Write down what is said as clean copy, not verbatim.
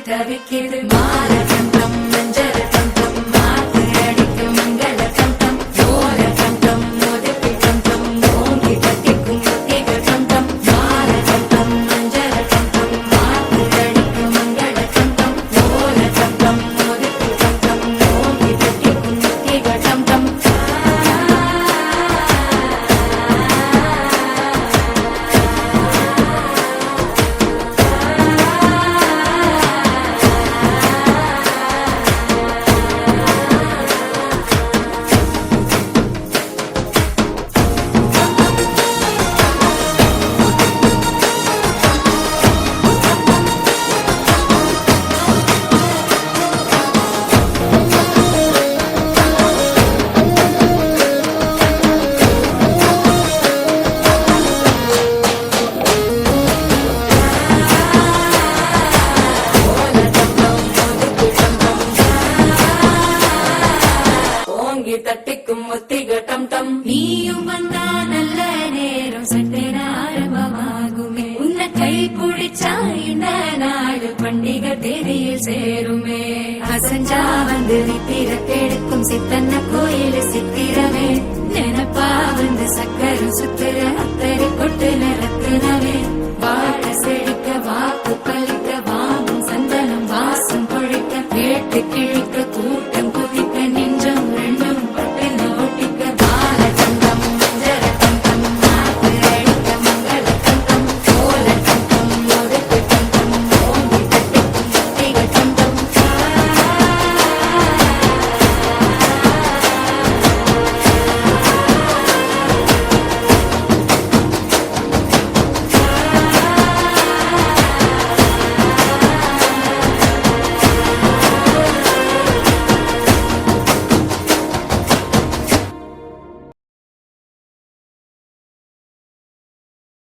தவிக்கிது மாலகண்டம் மஞ்சள் கண்டம் மாத்து அடிக்கும் மங்கள கண்டம் ஓர கண்டம் மோதிப்பி கண்டம் ஓங்கி கட்டிக்கும் முத்திக கண்டம் மாலகண்டம் மஞ்சள் கண்டம் மாத்து அடிக்கும் மங்கள கண்டம் ஓர கண்டம் மோதிப்பி கண்டம் ஓங்கி கட்டிக்கும் முத்திக கண்டம் தட்டிக்கும் முத்திக டம் டம் நீயும் வந்தா நல்ல நேரம் சட்டென ஆரம்பமாகுமே உன்னை கை பிடிச்சா இந்த நாடு பண்டிகை தேதியில் சேருமே அசஞ்சா வந்து நித்திர கெடுக்கும் சித்தன்ன கோயில் சித்திரமே நினப்பா வந்து சக்கரம் சுத்துற அத்தரை கொட்டு நிறத்துனவே